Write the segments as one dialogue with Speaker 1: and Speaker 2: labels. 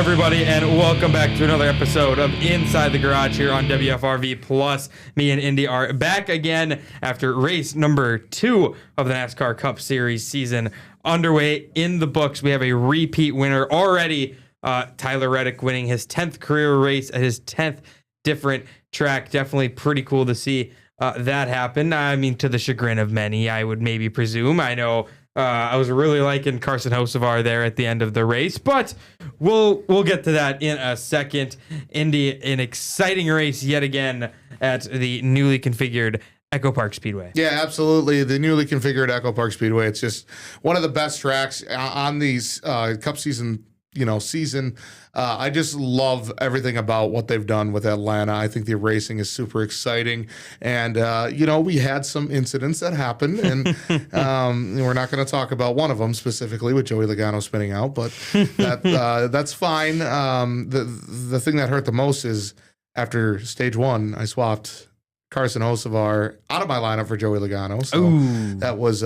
Speaker 1: everybody, and welcome back to another episode of Inside the Garage here on WFRV Plus. Me and Indy are back again after race number 2 of the NASCAR Cup Series season underway in the books. We have a repeat winner already, Tyler Reddick winning his 10th career race at his 10th different track. Definitely pretty cool to see that happen. I mean, to the chagrin of many, I would maybe presume. I know I was really liking Carson Hocevar there at the end of the race, but we'll get to that in a second. Indy, an exciting race yet again at the newly configured Echo Park Speedway.
Speaker 2: Yeah, absolutely. The newly configured Echo Park Speedway. It's just one of the best tracks on these Cup season. I just love everything about what they've done with Atlanta. I think the racing is super exciting. And, we had some incidents that happened, and we're not going to talk about one of them specifically with Joey Logano spinning out, but that's fine. The thing that hurt the most is after stage 1, I swapped Carson Hocevar out of my lineup for Joey Logano. So that was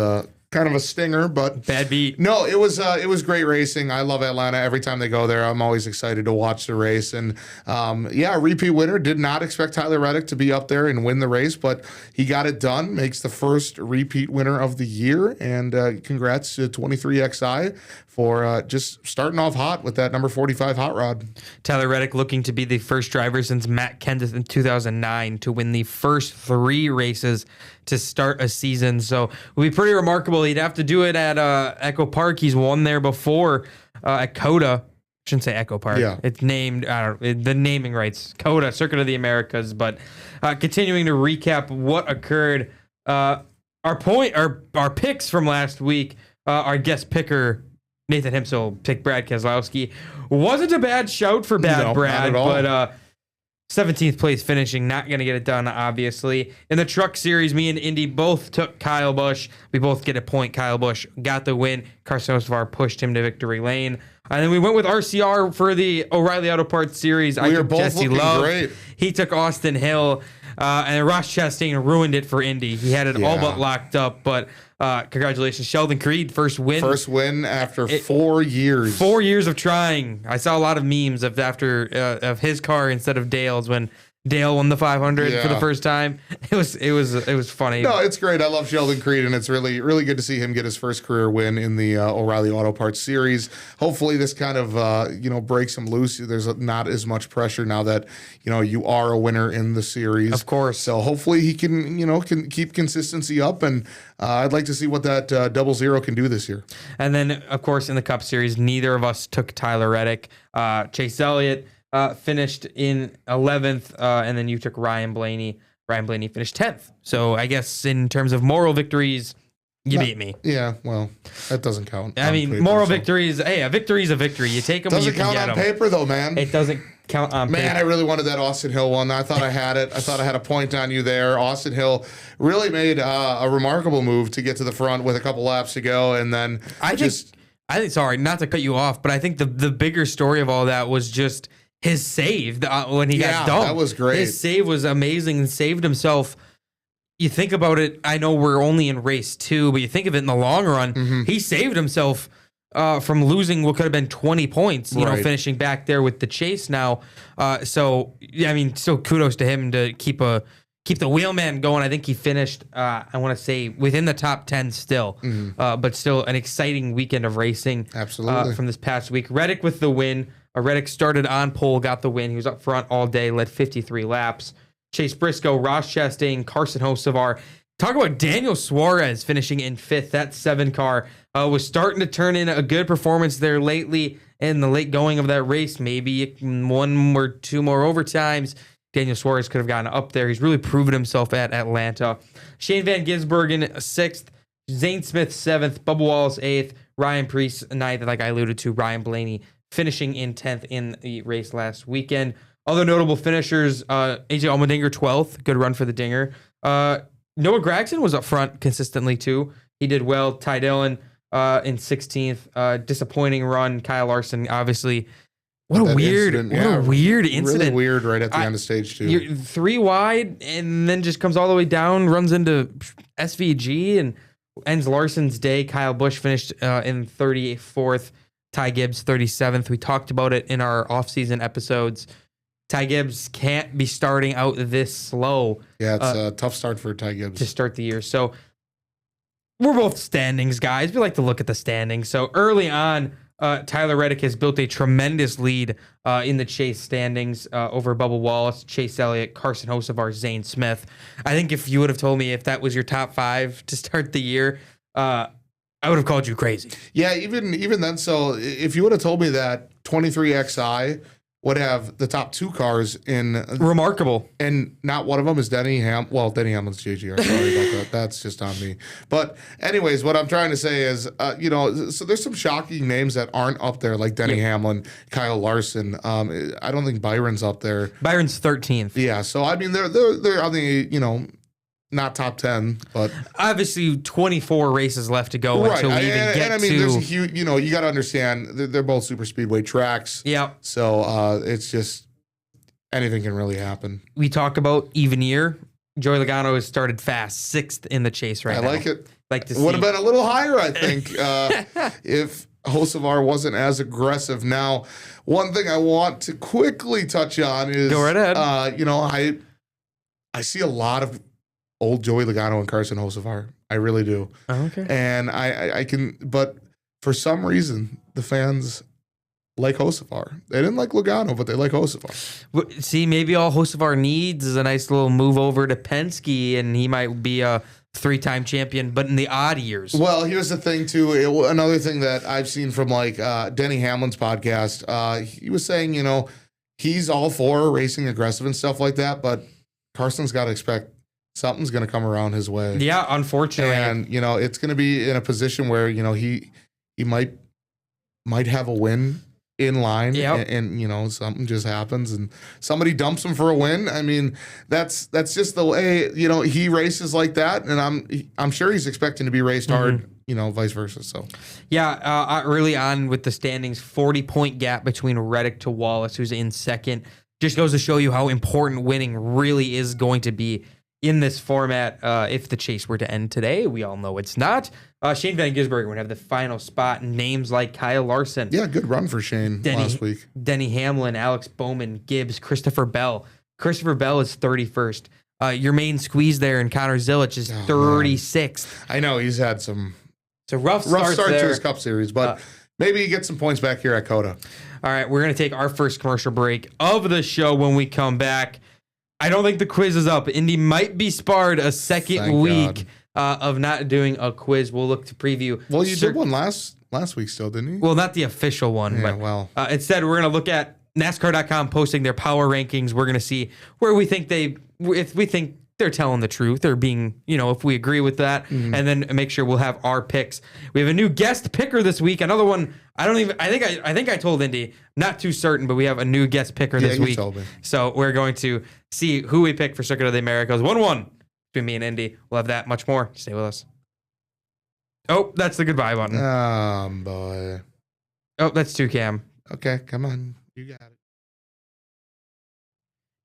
Speaker 2: kind of a stinger, but
Speaker 1: bad beat.
Speaker 2: No, it was great racing. I love Atlanta. Every time they go there, I'm always excited to watch the race. And repeat winner. Did not expect Tyler Reddick to be up there and win the race, but he got it done. Makes the first repeat winner of the year. And congrats to 23XI for just starting off hot with that number 45 hot rod.
Speaker 1: Tyler Reddick looking to be the first driver since Matt Kenseth in 2009 to win the first 3 races to start a season. So it would be pretty remarkable. He'd have to do it at Echo Park. He's won there before at COTA. Shouldn't say Echo Park.
Speaker 2: Yeah.
Speaker 1: It's named, the naming rights, COTA, Circuit of the Americas. But continuing to recap what occurred, our picks from last week, our guest picker, Nathan Himsel, picked Brad Keselowski. Wasn't a bad shout for Brad,
Speaker 2: not at all.
Speaker 1: but 17th place finishing, not going to get it done, obviously. In the truck series, me and Indy both took Kyle Busch. We both get a point. Kyle Busch got the win. Carson Hocevar pushed him to victory lane. And then we went with RCR for the O'Reilly Auto Parts series. I took Jesse Love.
Speaker 2: Great.
Speaker 1: He took Austin Hill. And Ross Chastain ruined it for Indy. He had it all but locked up, but congratulations, Sheldon Creed, first win.
Speaker 2: First win after 4 years.
Speaker 1: 4 years of trying. I saw a lot of memes of of his car instead of Dale's when Dale won the 500 for the first time. It was funny.
Speaker 2: No, it's great. I love Sheldon Creed, and it's really, really good to see him get his first career win in the O'Reilly Auto Parts Series. Hopefully this kind of breaks him loose. There's not as much pressure now that, you are a winner in the series.
Speaker 1: Of course.
Speaker 2: So hopefully he can keep consistency up, and I'd like to see what that 00 can do this year. And
Speaker 1: then, of course, in the Cup Series, neither of us took Tyler Reddick. Chase Elliott finished in 11th, and then you took Ryan Blaney. Ryan Blaney finished 10th. So I guess in terms of moral victories, you beat me.
Speaker 2: Yeah, well, that doesn't count.
Speaker 1: I mean, moral victories, a victory is a victory. You take them when you can get them.
Speaker 2: Doesn't count on paper, though, man.
Speaker 1: It doesn't count on paper.
Speaker 2: Man, I really wanted that Austin Hill one. I thought I had it. I thought I had a point on you there. Austin Hill really made a remarkable move to get to the front with a couple laps to go, and then
Speaker 1: I think, sorry, not to cut you off, but I think the bigger story of all that was just his save when he got dumped.
Speaker 2: That was great.
Speaker 1: His save was amazing and saved himself. You think about it, I know we're only in race 2, but you think of it in the long run, he saved himself from losing what could have been 20 points, finishing back there with the chase now. So kudos to him to keep the wheelman going. I think he finished, I want to say, within the top 10 still, but still an exciting weekend of racing.
Speaker 2: Absolutely.
Speaker 1: From this past week. Reddick with the win. Reddick started on pole, got the win. He was up front all day, led 53 laps. Chase Briscoe, Ross Chastain, Carson Hocevar. Talk about Daniel Suarez finishing in 5th. That 7 car was starting to turn in a good performance there lately in the late going of that race. Maybe 1 or 2 more overtimes. Daniel Suarez could have gotten up there. He's really proven himself at Atlanta. Shane Van Gisbergen, 6th. Zane Smith, 7th. Bubba Wallace, 8th. Ryan Preece, 9th. Like I alluded to, Ryan Blaney finishing in 10th in the race last weekend. Other notable finishers, AJ Allmendinger, 12th. Good run for the Dinger. Noah Gragson was up front consistently, too. He did well. Ty Dillon in 16th. Disappointing run. Kyle Larson, obviously. What a weird incident.
Speaker 2: Really weird right at the end of stage 2.
Speaker 1: You're 3 wide and then just comes all the way down, runs into SVG and ends Larson's day. Kyle Busch finished in 34th. Ty Gibbs 37th. We talked about it in our offseason episodes. Ty Gibbs can't be starting out this slow.
Speaker 2: Yeah, it's a tough start for Ty Gibbs
Speaker 1: to start the year. So we're both standings guys. We like to look at the standings. So early on, Tyler Reddick has built a tremendous lead in the Chase standings over Bubba Wallace, Chase Elliott, Carson Hocevar, Zane Smith. I think if you would have told me if that was your top 5 to start the year, I would have called you crazy.
Speaker 2: Yeah, even then. So if you would have told me that 23XI would have the top 2 cars in
Speaker 1: remarkable,
Speaker 2: and not one of them is Denny Hamlin's JGR. Sorry about that. That's just on me. But anyways, what I'm trying to say is, so there's some shocking names that aren't up there, like Denny Hamlin, Kyle Larson. I don't think Byron's up there.
Speaker 1: Byron's 13th.
Speaker 2: Yeah, so I mean they're on the not top 10, but
Speaker 1: obviously 24 races left to go
Speaker 2: right.
Speaker 1: until we even get
Speaker 2: I mean,
Speaker 1: to.
Speaker 2: There's a huge, you got to understand they're both super speedway tracks.
Speaker 1: Yeah.
Speaker 2: So it's just anything can really happen.
Speaker 1: We talk about even year. Joey Logano has started fast, 6th in the chase right now.
Speaker 2: I like it.
Speaker 1: Like to see.
Speaker 2: Would have been a little higher, I think, if Hocevar wasn't as aggressive. Now, one thing I want to quickly touch on is
Speaker 1: go right ahead.
Speaker 2: I see a lot of old Joey Logano and Carson Hocevar. I really do.
Speaker 1: Oh, okay.
Speaker 2: And I can, but for some reason, the fans like Hocevar. They didn't like Logano, but they like Hocevar.
Speaker 1: See, maybe all Hocevar needs is a nice little move over to Penske, and he might be a 3-time champion, but in the odd years.
Speaker 2: Well, here's the thing, too. Another thing that I've seen from like Denny Hamlin's podcast, he was saying, he's all for racing aggressive and stuff like that, but Carson's got to expect something's going to come around his way.
Speaker 1: Yeah, unfortunately.
Speaker 2: And, it's going to be in a position where, he might have a win in line.
Speaker 1: Yep.
Speaker 2: And something just happens and somebody dumps him for a win. I mean, that's just the way, he races like that. And I'm sure he's expecting to be raced hard, vice versa. So,
Speaker 1: yeah, early on with the standings, 40-point gap between Reddick to Wallace, who's in second. Just goes to show you how important winning really is going to be in this format. If the chase were to end today, we all know it's not. Shane Van Gisbergen would have the final spot. Names like Kyle Larson.
Speaker 2: Yeah, good run for Shane last week.
Speaker 1: Denny Hamlin, Alex Bowman, Gibbs, Christopher Bell. Christopher Bell is 31st. Your main squeeze there, and Connor Zilic is 36th.
Speaker 2: I know he's had some
Speaker 1: rough start
Speaker 2: to his Cup Series, but maybe he gets some points back here at COTA.
Speaker 1: All right, we're going to take our first commercial break of the show. When we come back, I don't think the quiz is up. Indy might be sparred a second week of not doing a quiz. We'll look to preview.
Speaker 2: Well, you did one last week still, didn't you?
Speaker 1: Well, not the official one.
Speaker 2: Yeah,
Speaker 1: but instead, we're going to look at NASCAR.com posting their power rankings. We're going to see where we think if we think they're telling the truth or being, if we agree with that, and then make sure we'll have our picks. We have a new guest picker this week. Another one. I think I told Indy, not too certain, but we have a new guest picker this week.
Speaker 2: Told me.
Speaker 1: So we're going to see who we pick for Circuit of the Americas. 1-1 between me and Indy. We'll have that much more. Stay with us. Oh, that's the goodbye button.
Speaker 2: Boy.
Speaker 1: Oh, that's 2 Cam.
Speaker 2: Okay, come on. You got it.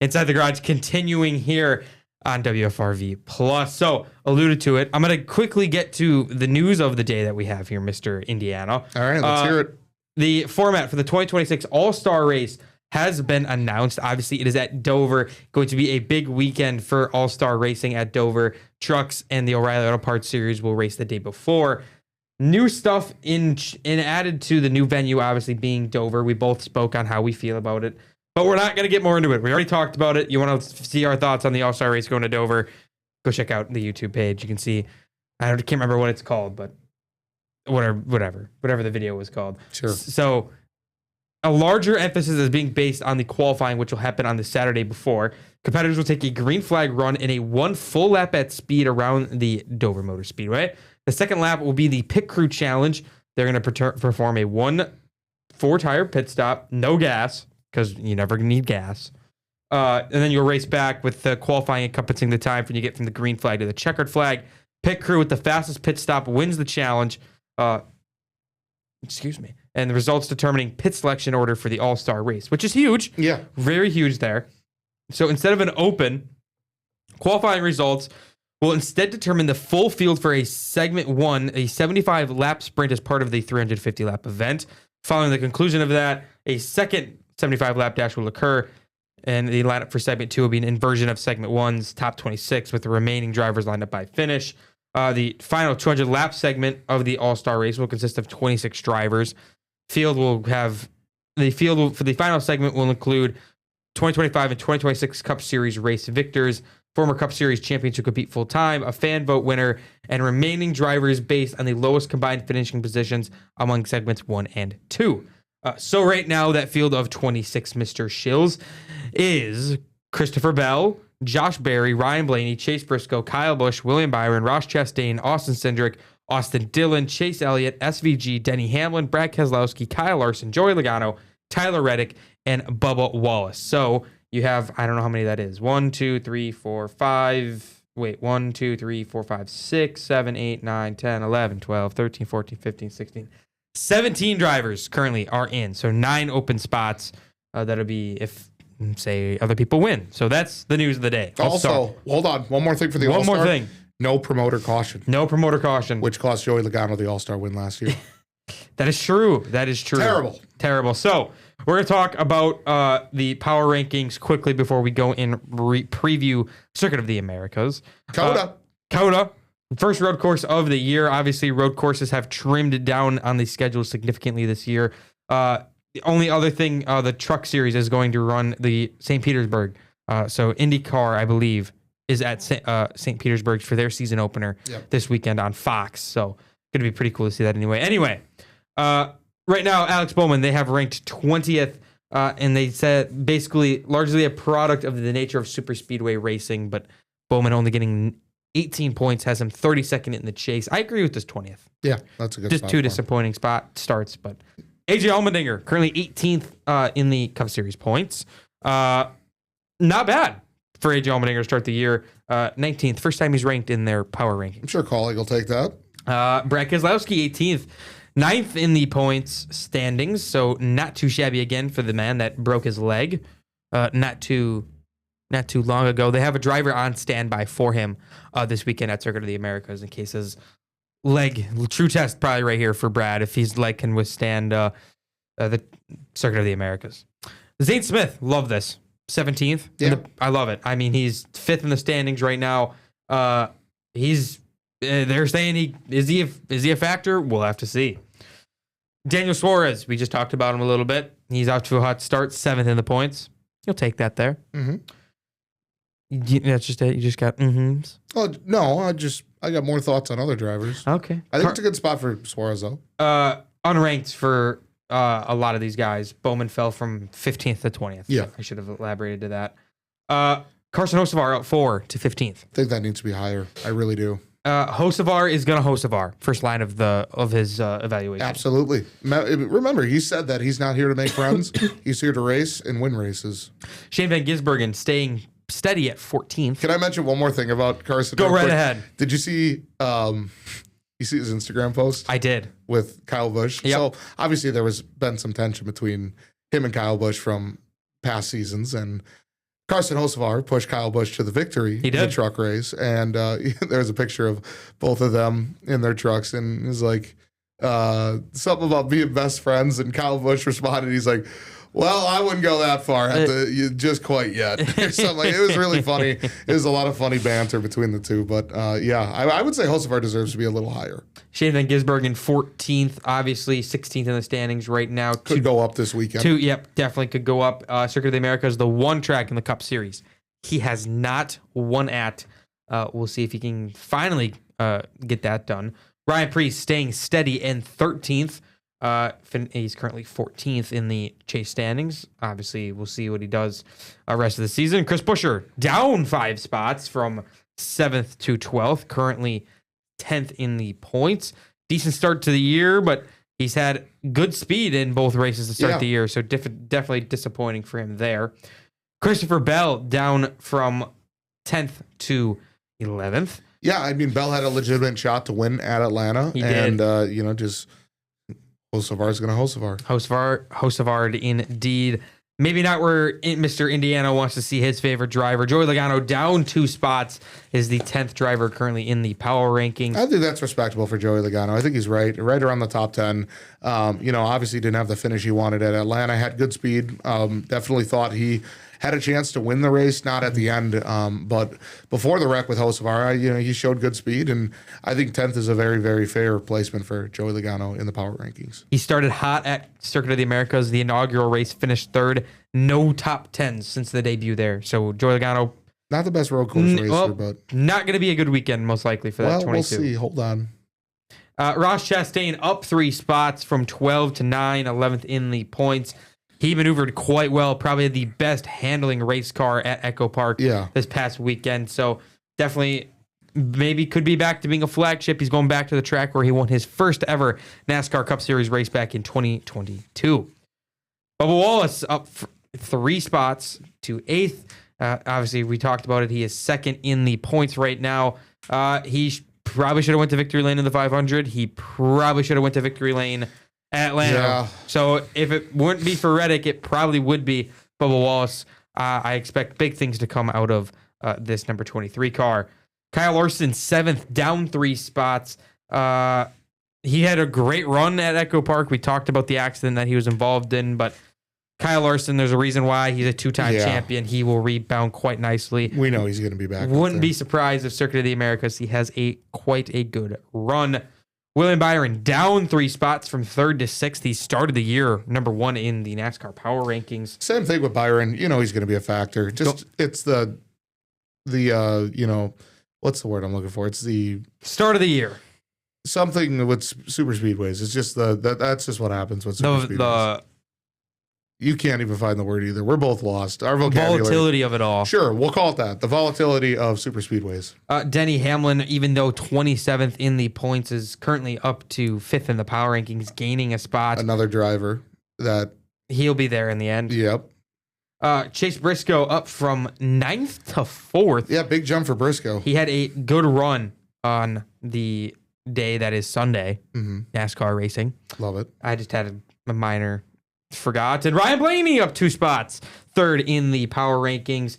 Speaker 1: Inside the Garage, continuing here on WFRV Plus. So, alluded to it. I'm going to quickly get to the news of the day that we have here, Mr. Indiana.
Speaker 2: All right, let's hear it.
Speaker 1: The format for the 2026 All-Star Race has been announced. Obviously, it is at Dover. Going to be a big weekend for All-Star Racing at Dover. Trucks and the O'Reilly Auto Parts Series will race the day before. New stuff in added to the new venue, obviously being Dover. We both spoke on how we feel about it. But we're not going to get more into it. We already talked about it. You want to see our thoughts on the All-Star Race going to Dover, go check out the YouTube page. You can see, I can't remember what it's called, but whatever the video was called.
Speaker 2: Sure.
Speaker 1: So a larger emphasis is being based on the qualifying, which will happen on the Saturday before. Competitors will take a green flag run in a 1 full lap at speed around the Dover Motor Speedway. The second lap will be the pit crew challenge. They're going to perform a 1 4-tire pit stop, no gas, because you never need gas. And then you'll race back with the qualifying encompassing the time when you get from the green flag to the checkered flag. Pit crew with the fastest pit stop wins the challenge. And the results determining pit selection order for the All-Star race, which is huge.
Speaker 2: Yeah.
Speaker 1: Very huge there. So instead of an open, qualifying results will instead determine the full field for a segment 1, a 75 lap sprint as part of the 350 lap event. Following the conclusion of that, a second 75 lap dash will occur, and the lineup for segment 2 will be an inversion of segment 1's top 26 with the remaining drivers lined up by finish. The final 200 lap segment of the All-Star race will consist of 26 drivers. For the final segment will include 2025 and 2026 Cup Series race victors, former Cup Series champions who compete full-time, a fan vote winner, and remaining drivers based on the lowest combined finishing positions among segments 1 and 2. So right now, that field of 26 Mr. Shills is Christopher Bell, Josh Berry, Ryan Blaney, Chase Briscoe, Kyle Busch, William Byron, Ross Chastain, Austin Cindric, Austin Dillon, Chase Elliott, SVG, Denny Hamlin, Brad Keselowski, Kyle Larson, Joey Logano, Tyler Reddick, and Bubba Wallace. So you have, I don't know how many that is. 1, 2, 3, 4, 5. Wait, 1, 2, 3, 4, 5, 6, 7, 8, 9, 10, 11, 12, 13, 14, 15, 16. 17 drivers currently are in. So 9 open spots. That'll be if, say, other people win. So that's the news of the day.
Speaker 2: Also, hold on. One more thing for the All-Star.
Speaker 1: One more thing.
Speaker 2: No promoter caution.
Speaker 1: No promoter caution.
Speaker 2: Which cost Joey Logano the All-Star win last year.
Speaker 1: That is true. That is true. Terrible. So we're going to talk about the power rankings quickly before we go in preview Circuit of the Americas. COTA. First road course of the year. Obviously, road courses have trimmed down on the schedule significantly this year. The only other thing, the Truck Series is going to run the St. Petersburg. So IndyCar, I believe, is at St. Petersburg for their season opener this weekend on Fox. So going to be pretty cool to see that anyway. Right now, Alex Bowman, they have ranked 20th, and they said basically largely a product of the nature of super speedway racing, but Bowman only getting 18 points has him 32nd in the chase. I agree with this 20th.
Speaker 2: Yeah, that's a good
Speaker 1: Just
Speaker 2: spot
Speaker 1: 2 disappointing starts, but AJ Allmendinger, currently 18th in the Cup Series points. Not bad for AJ Allmendinger to start the year. 19th, first time he's ranked in their power ranking.
Speaker 2: I'm sure Colleague will take that.
Speaker 1: Brad Keselowski, 18th. 9th in the points standings, so not too shabby again for the man that broke his leg not too long ago. They have a driver on standby for him this weekend at Circuit of the Americas in case his leg, true test probably right here for Brad, if his leg can withstand the Circuit of the Americas. Zane Smith, love this. 17th.
Speaker 2: Yeah.
Speaker 1: I love it. I mean, he's 5th in the standings right now. They're saying is he a factor? We'll have to see. Daniel Suarez, we just talked about him a little bit. He's out to a hot start, 7th in the points. You'll take that there.
Speaker 2: Mm-hmm.
Speaker 1: That's just it. You just got mm-hms.
Speaker 2: Oh no, I got more thoughts on other drivers.
Speaker 1: Okay.
Speaker 2: I think it's a good spot for Suarez though.
Speaker 1: Unranked for a lot of these guys. Bowman fell from 15th to 20th.
Speaker 2: Yeah.
Speaker 1: I should have elaborated to that. Carson Hocevar out 4 to 15th.
Speaker 2: I think that needs to be higher. I really do.
Speaker 1: Hocevar is going to Hocevar. First line of his evaluation.
Speaker 2: Absolutely. Remember, he said that he's not here to make friends. He's here to race and win races.
Speaker 1: Shane Van Gisbergen staying steady at 14th.
Speaker 2: Can I mention one more thing about Carson?
Speaker 1: Go right ahead.
Speaker 2: Did you see his Instagram post?
Speaker 1: I did.
Speaker 2: With Kyle Busch.
Speaker 1: Yep.
Speaker 2: So obviously there was been some tension between him and Kyle Busch from past seasons, and Carson Hocevar pushed Kyle Busch to the victory in the truck race, and there's a picture of both of them in their trucks, and it was like something about being best friends, and Kyle Busch responded, he's like, well, I wouldn't go that far just quite yet. Something like, it was really funny. It was a lot of funny banter between the two, but I would say Hocevar deserves to be a little higher.
Speaker 1: Shane Van Gisbergen 14th, obviously 16th in the standings right now.
Speaker 2: Could go up this weekend.
Speaker 1: Definitely could go up. Circuit of the Americas, the one track in the Cup Series he has not won at. We'll see if he can finally get that done. Ryan Preece staying steady in 13th. He's currently 14th in the chase standings. Obviously, we'll see what he does rest of the season. Chris Buescher down 5 spots from 7th to 12th, currently 10th in the points. Decent start to the year, but he's had good speed in both races to start the year, so definitely disappointing for him there. Christopher Bell down from 10th to 11th.
Speaker 2: Yeah, I mean, Bell had a legitimate shot to win at Atlanta, and just Hocevar's going to Hocevar.
Speaker 1: Hocevar indeed. maybe not where Mr. Indiana wants to see his favorite driver. Joey Logano down 2 spots, is the 10th driver currently in the power rankings.
Speaker 2: I think that's respectable for Joey Logano. I think he's right around the top 10. Obviously didn't have the finish he wanted at Atlanta. Had good speed. Definitely thought he had a chance to win the race, not at the end, but before the wreck with Hocevar, he showed good speed, and I think 10th is a very, very fair placement for Joey Logano in the power rankings.
Speaker 1: He started hot at Circuit of the Americas, the inaugural race, finished 3rd. No top 10s since the debut there. So Joey Logano,
Speaker 2: not the best road course racer, but
Speaker 1: not going to be a good weekend most likely for that 22.
Speaker 2: We'll see. Hold on.
Speaker 1: Ross Chastain up 3 spots from 12 to 9, 11th in the points. He maneuvered quite well, probably the best handling race car at Echo Park this past weekend. So definitely maybe could be back to being a flagship. He's going back to the track where he won his first ever NASCAR Cup Series race back in 2022. Bubba Wallace up 3 spots to 8th. Obviously, we talked about it. He is 2nd in the points right now. He probably should have went to victory lane in the 500. He probably should have went to victory lane at Atlanta. Yeah. So if it wouldn't be for Reddick, it probably would be Bubba Wallace. I expect big things to come out of this number 23 car. Kyle Larson, 7th, down 3 spots. He had a great run at Echo Park. We talked about the accident that he was involved in, but Kyle Larson, there's a reason why he's a 2-time champion. He will rebound quite nicely.
Speaker 2: We know he's going to be back.
Speaker 1: Wouldn't be surprised if Circuit of the Americas, he has quite a good run. William Byron down 3 spots from 3rd to 6th. He started the year number 1 in the NASCAR power rankings.
Speaker 2: Same thing with Byron. He's going to be a factor. It's the what's the word I'm looking for? It's the
Speaker 1: start of the year.
Speaker 2: Something with super speedways. It's just that's just what happens with super speedways. You can't even find the word either. We're both lost. Our vocabulary.
Speaker 1: Volatility of it all.
Speaker 2: Sure, we'll call it that. The volatility of super speedways.
Speaker 1: Denny Hamlin, even though 27th in the points, is currently up to 5th in the power rankings, gaining a spot.
Speaker 2: Another driver that
Speaker 1: he'll be there in the end.
Speaker 2: Yep.
Speaker 1: Chase Briscoe up from 9th to 4th.
Speaker 2: Yeah, big jump for Briscoe.
Speaker 1: He had a good run on the day that is Sunday, NASCAR racing.
Speaker 2: Love it.
Speaker 1: I just had a minor forgot. And Ryan Blaney up 2 spots, 3rd in the power rankings.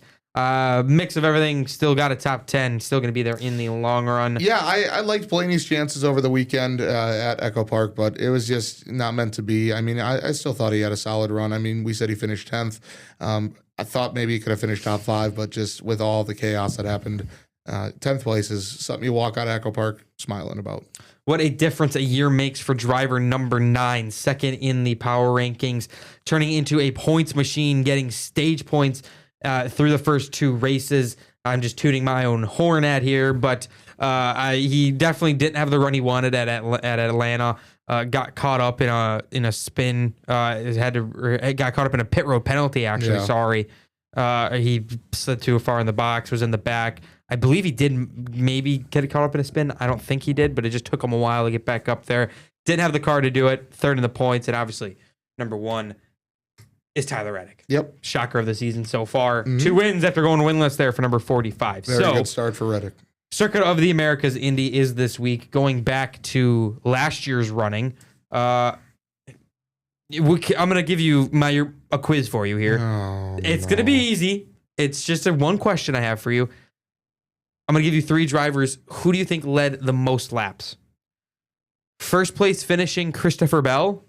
Speaker 1: Mix of everything, still got a top 10, still going to be there in the long run.
Speaker 2: Yeah, I liked Blaney's chances over the weekend at Echo Park, but it was just not meant to be. I mean, I still thought he had a solid run. I mean, we said he finished 10th. I thought maybe he could have finished top 5, but just with all the chaos that happened, 10th place is something you walk out of Echo Park smiling about.
Speaker 1: What a difference a year makes for driver number 9, 2nd in the power rankings, turning into a points machine, getting stage points through the first 2 races. I'm just tooting my own horn at here, but he definitely didn't have the run he wanted at Atlanta. Got caught up in a spin. Got caught up in a pit road penalty. Actually, sorry. He slid too far in the box. Was in the back. I believe he did maybe get caught up in a spin. I don't think he did, but it just took him a while to get back up there. Didn't have the car to do it. 3rd in the points, and obviously number 1 is Tyler Reddick.
Speaker 2: Yep.
Speaker 1: Shocker of the season so far. 2 wins after going winless there for number 45.
Speaker 2: Very good start for Reddick.
Speaker 1: Circuit of the Americas Indy is this week. Going back to last year's running, I'm going to give you a quiz for you here. It's going to be easy. It's just one question I have for you. I'm going to give you 3 drivers. Who do you think led the most laps? First place finishing Christopher Bell,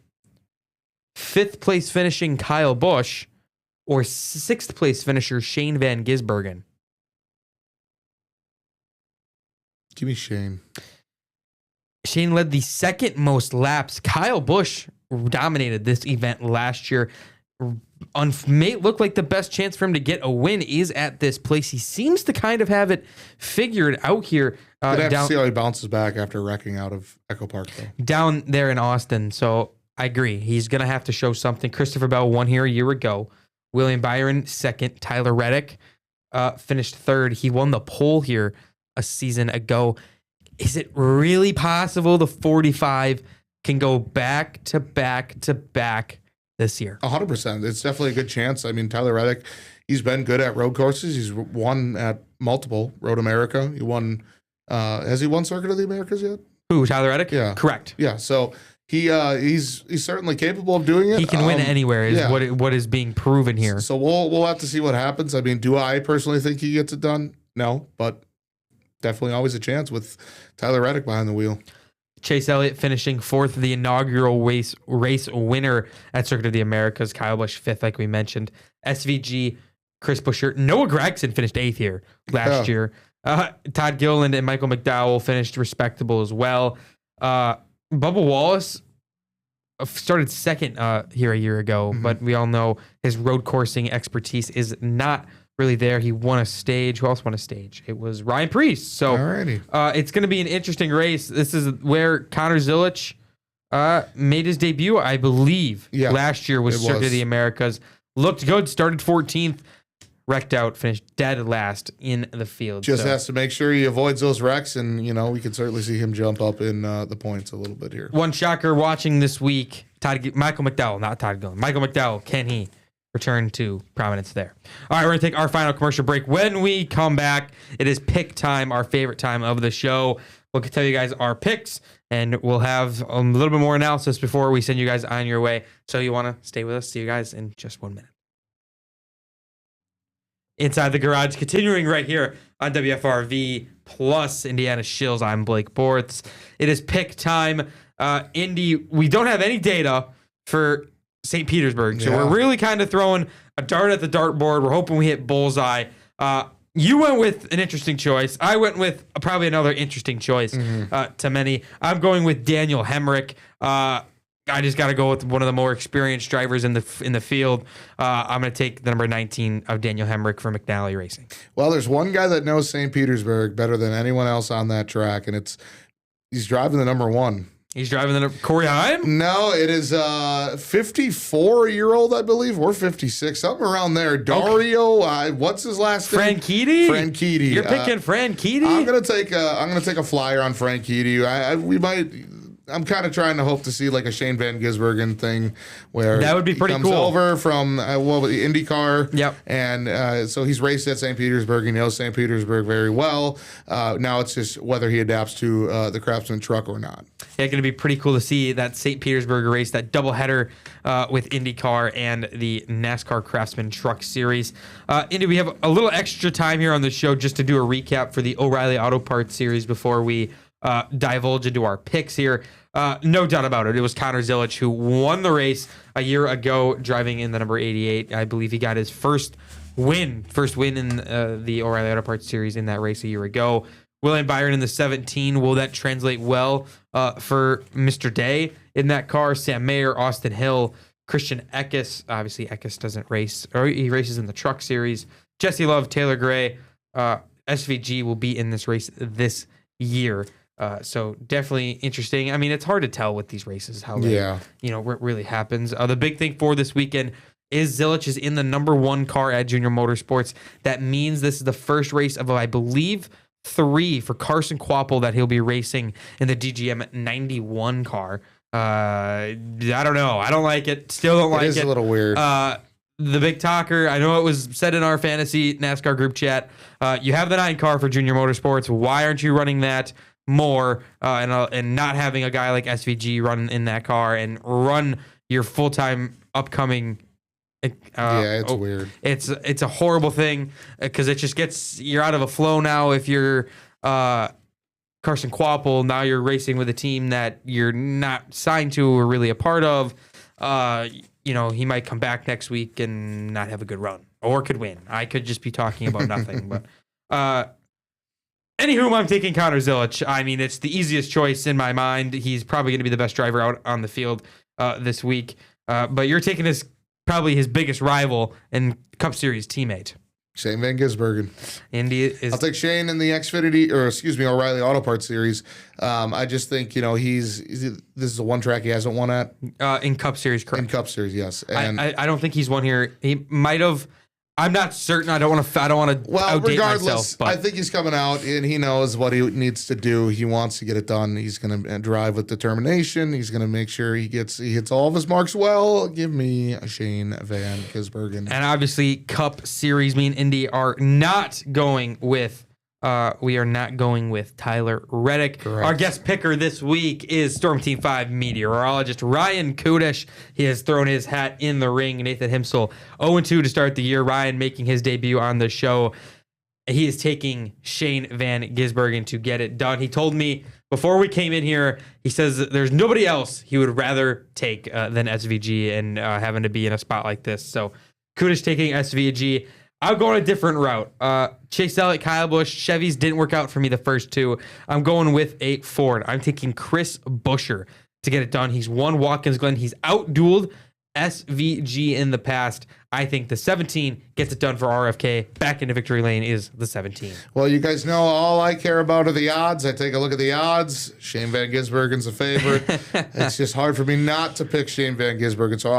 Speaker 1: 5th place finishing Kyle Busch, or 6th place finisher Shane Van Gisbergen?
Speaker 2: Give me Shane.
Speaker 1: Shane led the 2nd most laps. Kyle Busch dominated this event last year. May look like the best chance for him to get a win is at this place. He seems to kind of have it figured out here.
Speaker 2: We'd have to see how he bounces back after wrecking out of Echo Park, though.
Speaker 1: Down there in Austin. So I agree. He's going to have to show something. Christopher Bell won here a year ago. William Byron, 2nd. Tyler Reddick finished 3rd. He won the pole here a season ago. Is it really possible the 45 can go back to back to back this year?
Speaker 2: 100%. It's definitely a good chance. I mean, Tyler Reddick, he's been good at road courses. He's won at multiple Road America. He won. Has he won Circuit of the Americas yet?
Speaker 1: Who, Tyler Reddick?
Speaker 2: Yeah.
Speaker 1: Correct.
Speaker 2: Yeah. So he's certainly capable of doing it.
Speaker 1: He can win anywhere. Is what is being proven here.
Speaker 2: So we'll have to see what happens. I mean, do I personally think he gets it done? No, but definitely always a chance with Tyler Reddick behind the wheel.
Speaker 1: Chase Elliott finishing fourth, the inaugural race winner at Circuit of the Americas. Kyle Busch fifth, like we mentioned. SVG, Chris Buescher. Noah Gragson finished eighth here last year. Todd Gilliland and Michael McDowell finished respectable as well. Bubba Wallace started second here a year ago, but we all know his road coursing expertise is not really there. He won a stage. Who else won a stage? It was Ryan Preece. So it's going to be an interesting race. This is where Connor Zilisch made his debut, I believe, last year was Circuit of the Americas. Looked good, started 14th, wrecked out, finished dead last in the field.
Speaker 2: Just has to make sure he avoids those wrecks, and, we can certainly see him jump up in the points a little bit here.
Speaker 1: One shocker watching this week, Michael McDowell, not Todd Gilliland. Michael McDowell, can he return to prominence there? All right, we're going to take our final commercial break. When we come back, it is pick time, our favorite time of the show. We'll tell you guys our picks, and we'll have a little bit more analysis before we send you guys on your way. So you want to stay with us? See you guys in just 1 minute. Inside the Garage, continuing right here on WFRV plus Indiana Shills. I'm Blake Bortz. It is pick time. Indy, we don't have any data for St. Petersburg, so we're really kind of throwing a dart at the dartboard. We're hoping we hit bullseye. You went with an interesting choice. I went with probably another interesting choice to many. I'm going with Daniel Hemrick. I just got to go with one of the more experienced drivers in the field. I'm going to take the number 19 of Daniel Hemrick for McNally Racing.
Speaker 2: Well, there's one guy that knows St. Petersburg better than anyone else on that track, and he's driving the number one.
Speaker 1: He's driving the Corey Heim?
Speaker 2: No, it is 54-year-old, I believe, or 56, something around there. Dario, what's his last name?
Speaker 1: Franchitti?
Speaker 2: Franchitti.
Speaker 1: You're picking Franchitti?
Speaker 2: I'm gonna take a flyer on Franchitti. I'm kind of trying to hope to see like a Shane Van Gisbergen thing where
Speaker 1: that would be pretty
Speaker 2: comes
Speaker 1: cool.
Speaker 2: Over from the IndyCar.
Speaker 1: Yep.
Speaker 2: And so he's raced at St. Petersburg. He knows St. Petersburg very well. Now it's just whether he adapts to the Craftsman truck or not.
Speaker 1: Yeah, going to be pretty cool to see that St. Petersburg race, that doubleheader with IndyCar and the NASCAR Craftsman Truck Series. Indy, we have a little extra time here on the show just to do a recap for the O'Reilly Auto Parts Series before we divulge into our picks here. No doubt about it. It was Connor Zilisch who won the race a year ago, driving in the number 88. I believe he got his first win in the O'Reilly Auto Parts Series in that race a year ago. William Byron in the 17. Will that translate well for Mr. Day in that car? Sam Mayer, Austin Hill, Christian Eckes. Obviously, Eckes doesn't race, or he races in the Truck Series. Jesse Love, Taylor Gray, SVG will be in this race this year. So definitely interesting. I mean, it's hard to tell with these races how what really happens. The big thing for this weekend is Zilisch is in the number one car at Junior Motorsports. That means this is the first race of, I believe, 3 for Carson Kvapil that he'll be racing in the DGM 91 car. I don't know. I don't like it. Still don't like it.
Speaker 2: It is a little weird.
Speaker 1: The big talker, I know it was said in our fantasy NASCAR group chat, you have the 9 car for Junior Motorsports. Why aren't you running that more and not having a guy like SVG run in that car and run your full-time upcoming
Speaker 2: it's weird.
Speaker 1: It's a horrible thing because it just gets you're out of a flow now. If you're Carson Kvapil, now you're racing with a team that you're not signed to or really a part of. He might come back next week and not have a good run or could win. I could just be talking about nothing. But anywho, I'm taking Connor Zilisch. I mean, it's the easiest choice in my mind. He's probably going to be the best driver out on the field this week. But you're taking probably his biggest rival and Cup Series teammate.
Speaker 2: Shane Van Gisbergen.
Speaker 1: I'll
Speaker 2: take Shane in the O'Reilly Auto Parts Series. I just think, this is the one track he hasn't won at.
Speaker 1: In Cup Series, correct.
Speaker 2: In Cup Series, yes. And
Speaker 1: I don't think he's won here. He might have. I'm not certain. I don't want to outdate myself. But
Speaker 2: I think he's coming out and he knows what he needs to do. He wants to get it done. He's going to drive with determination. He's going to make sure he hits all of his marks well. Give me a Shane Van Gisbergen.
Speaker 1: And obviously, Cup Series, me and Indy are not going with We are not going with Tyler Reddick.
Speaker 2: Correct.
Speaker 1: Our guest picker this week is Storm Team 5 meteorologist Ryan Kudish. He has thrown his hat in the ring. Nathan Himsel, 0-2 to start the year. Ryan making his debut on the show. He is taking Shane Van Gisbergen to get it done. He told me before we came in here, he says that there's nobody else he would rather take than SVG and having to be in a spot like this. So Kudish taking SVG. I'm going a different route. Chase Elliott, Kyle Busch, Chevys didn't work out for me the first two. I'm going with a Ford. I'm taking Chris Buescher to get it done. He's won Watkins Glen. He's outdueled SVG in the past. I think the 17 gets it done for RFK. Back into victory lane is the 17.
Speaker 2: Well, you guys know all I care about are the odds. I take a look at the odds. Shane Van Gisbergen's a favorite. It's just hard for me not to pick Shane Van Gisbergen. So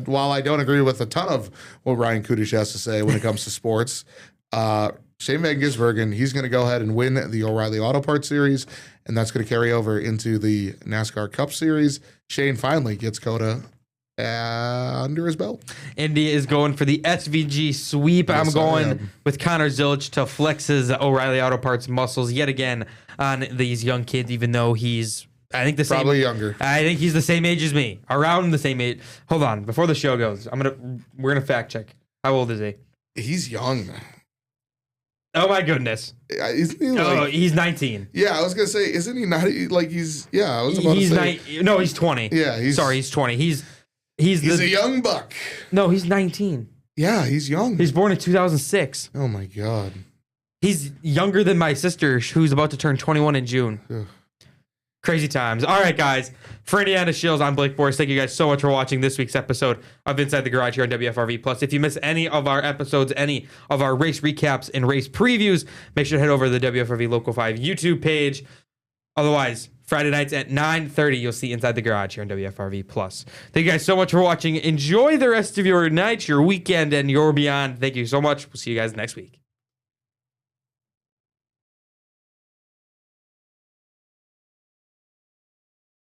Speaker 2: while I don't agree with a ton of what Ryan Kudish has to say when it comes to sports, Shane Van Gisbergen, he's going to go ahead and win the O'Reilly Auto Parts Series, and that's going to carry over into the NASCAR Cup Series. Shane finally gets COTA under his belt.
Speaker 1: Indy is going for the SVG sweep.
Speaker 2: Yes,
Speaker 1: I'm going with Connor Zilch to flex his O'Reilly Auto Parts muscles yet again on these young kids, even though he's, I think,
Speaker 2: Probably younger.
Speaker 1: I think he's the same age as me, around the same age. Hold on, before the show goes, we're gonna fact check. How old is he?
Speaker 2: He's young.
Speaker 1: Oh my goodness!
Speaker 2: Isn't he
Speaker 1: he's 19.
Speaker 2: Yeah, I was gonna say, isn't he not like he's? Yeah, I was about to say.
Speaker 1: No, he's 20.
Speaker 2: Yeah, he's
Speaker 1: 20. He's
Speaker 2: a young buck.
Speaker 1: No, he's 19.
Speaker 2: Yeah, he's young.
Speaker 1: He's born in 2006.
Speaker 2: Oh my god.
Speaker 1: He's younger than my sister, who's about to turn 21 in June.
Speaker 2: Ugh.
Speaker 1: Crazy times. All right, guys. For Indiana Shields, I'm Blake Boris. Thank you guys so much for watching this week's episode of Inside the Garage here on WFRV Plus. If you miss any of our episodes, any of our race recaps and race previews, make sure to head over to the WFRV Local 5 YouTube page. Otherwise, Friday nights at 9:30, you'll see Inside the Garage here on WFRV Plus. Thank you guys so much for watching. Enjoy the rest of your night, your weekend, and your beyond. Thank you so much. We'll see you guys next week.